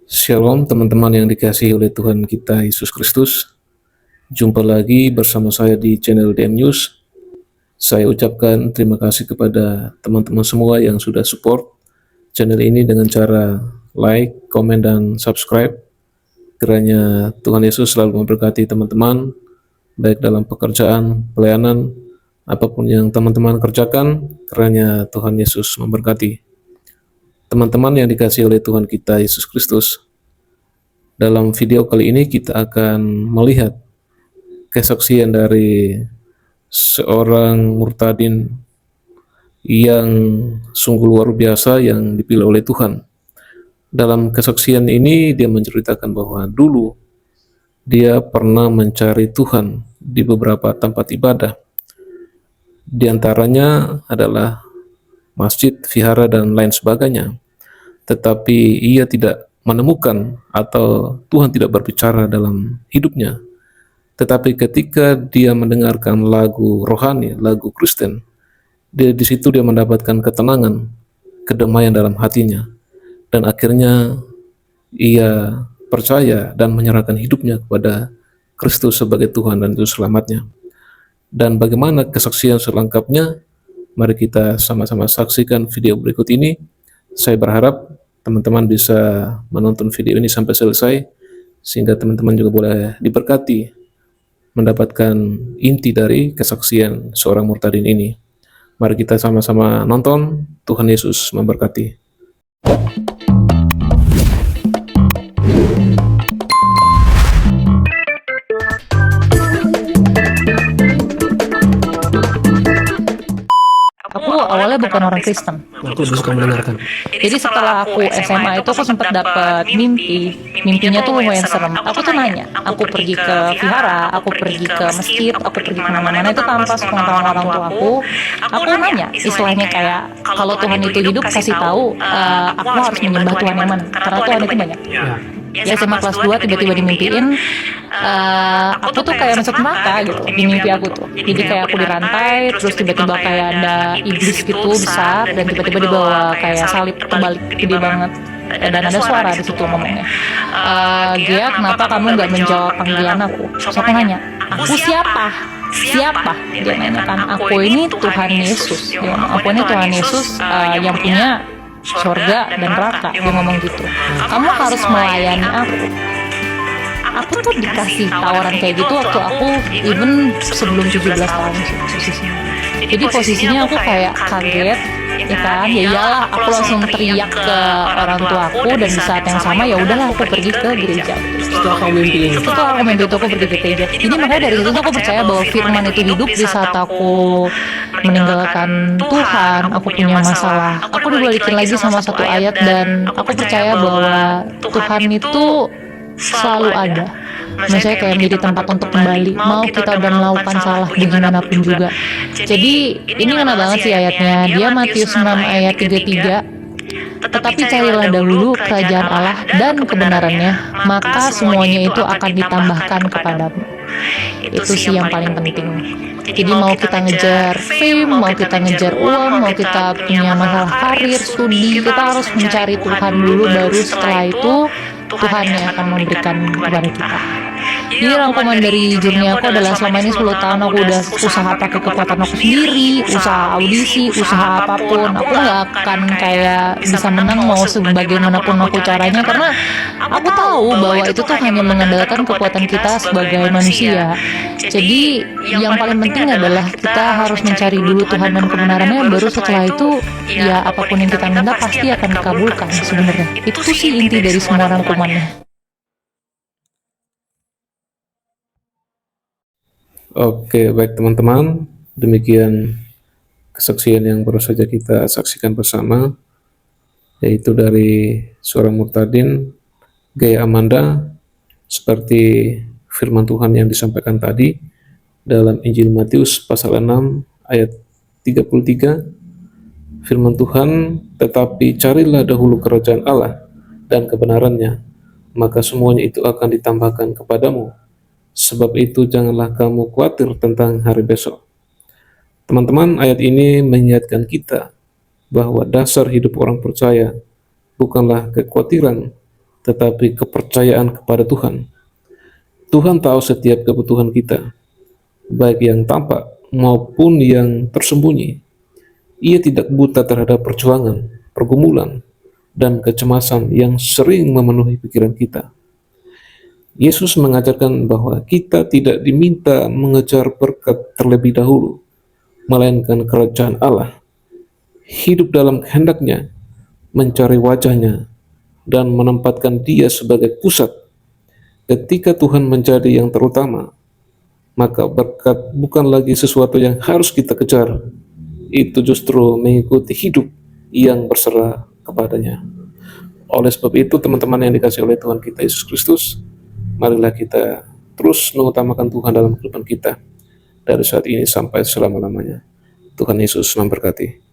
Shalom teman-teman yang dikasihi oleh Tuhan kita Yesus Kristus. Jumpa lagi bersama saya di channel DM News. Saya ucapkan terima kasih kepada teman-teman semua yang sudah support channel ini dengan cara like, komen, dan subscribe. Kiranya Tuhan Yesus selalu memberkati teman-teman, baik dalam pekerjaan, pelayanan, apapun yang teman-teman kerjakan, kiranya Tuhan Yesus memberkati. Teman-teman yang dikasihi oleh Tuhan kita Yesus Kristus, dalam video kali ini kita akan melihat kesaksian dari seorang murtadin yang sungguh luar biasa yang dipilih oleh Tuhan. Dalam kesaksian ini dia menceritakan bahwa dulu dia pernah mencari Tuhan di beberapa tempat ibadah. Di antaranya adalah masjid, vihara, dan lain sebagainya. Tetapi ia tidak menemukan atau Tuhan tidak berbicara dalam hidupnya. Tetapi ketika dia mendengarkan lagu rohani, lagu Kristen, di situ dia mendapatkan ketenangan, kedamaian dalam hatinya, dan akhirnya ia percaya dan menyerahkan hidupnya kepada Kristus sebagai Tuhan dan Juru Selamatnya. Dan bagaimana kesaksian selengkapnya? Mari kita sama-sama saksikan video berikut ini. Saya berharap teman-teman bisa menonton video ini sampai selesai, sehingga teman-teman juga boleh diberkati mendapatkan inti dari kesaksian seorang murtadin ini. Mari kita sama-sama nonton. Tuhan Yesus memberkati. Aku awalnya bukan orang Kristen. Aku suka mendengarkan. Jadi setelah aku SMA itu aku sempat dapat mimpi. Mimpinya tuh lumayan serem. Aku tuh nanya, aku pergi ke vihara, aku pergi ke masjid, aku pergi kemana-mana itu tanpa sepengetahuan orang tua aku. Aku nanya, istilahnya kayak kalau Tuhan itu hidup kasih tahu, aku harus menyembah Tuhan yang mana? Karena Tuhan itu banyak. Ya SMA kelas 2 tiba-tiba dimimpiin aku tuh kayak masuk neraka gitu di mimpi aku tuh. Jadi kayak aku dirantai, terus tiba-tiba kayak ada iblis gitu besar, dan tiba-tiba dibawa kayak salib terbalik gede banget, dan ada suara di situ ngomongnya, Gia, kenapa kamu nggak menjawab panggilan aku? Terus aku nanya, aku siapa? Dia nanya kan, aku ini Tuhan Yesus. Dia ngomong, aku ini Tuhan Yesus yang punya surga dan neraka. Dia ngomong gitu, kamu harus melayani aku tuh dikasih tawaran kayak gitu waktu aku even sebelum 17 tahun sih posisinya. Jadi posisinya aku kayak kaget, ya kan, ya iyalah, aku langsung teriak ke orang tua aku, dan di saat yang sama ya udahlah aku pergi ke gereja. Setelah kamu mimpi ini, Setelah aku mimpi itu aku pergi ke gereja. Jadi makanya dari situ aku percaya bahwa firman itu hidup di saat aku meninggalkan Tuhan, aku punya masalah, aku dibalikin lagi sama satu ayat, dan aku percaya bahwa Tuhan itu selalu ada. Maksudnya kayak menjadi tempat untuk kembali, mau kita udah melakukan salah bagaimanapun juga. Jadi ini ngena banget sih ayatnya. Dia Matius 6 ayat 33. Tetapi carilah dahulu kerajaan Allah dan kebenarannya, maka semuanya itu akan ditambahkan kepadamu. Itu sih yang paling penting. Jadi mau kita ngejar fame, mau kita ngejar uang, mau kita punya masalah karir, studi, kita harus mencari Tuhan dulu, baru setelah itu Tuhan yang akan memberikan kepada kita. Jadi rangkuman dari journey aku adalah selama ini 10 tahun aku udah usaha pakai kekuatan aku sendiri, usaha audisi, usaha apapun. Aku gak akan kayak bisa menang mau sebagaimanapun aku caranya, karena aku tahu bahwa itu tuh hanya mengandalkan kekuatan kita sebagai manusia. Jadi yang paling penting adalah kita harus mencari dulu Tuhan dan kebenarannya, baru setelah itu ya apapun yang kita minta pasti akan dikabulkan sebenarnya. Itu sih inti dari semua rangkumannya. Oke, baik teman-teman, demikian kesaksian yang baru saja kita saksikan bersama, yaitu dari seorang murtadin, Gaya Amanda, seperti firman Tuhan yang disampaikan tadi dalam Injil Matius pasal 6 ayat 33. Firman Tuhan, tetapi carilah dahulu kerajaan Allah dan kebenarannya, maka semuanya itu akan ditambahkan kepadamu. Sebab itu janganlah kamu khawatir tentang hari besok. Teman-teman, ayat ini mengingatkan kita bahwa dasar hidup orang percaya bukanlah kekhawatiran, tetapi kepercayaan kepada Tuhan. Tuhan tahu setiap kebutuhan kita, baik yang tampak maupun yang tersembunyi. Ia tidak buta terhadap perjuangan, pergumulan, dan kecemasan yang sering memenuhi pikiran kita. Yesus mengajarkan bahwa kita tidak diminta mengejar berkat terlebih dahulu, melainkan kerajaan Allah, hidup dalam kehendaknya, mencari wajahnya, dan menempatkan Dia sebagai pusat. Ketika Tuhan menjadi yang terutama, maka berkat bukan lagi sesuatu yang harus kita kejar, itu justru mengikuti hidup yang berserah kepadanya. Oleh sebab itu, teman-teman yang dikasihi oleh Tuhan kita Yesus Kristus, marilah kita terus mengutamakan Tuhan dalam kehidupan kita, dari saat ini sampai selama-lamanya. Tuhan Yesus memberkati.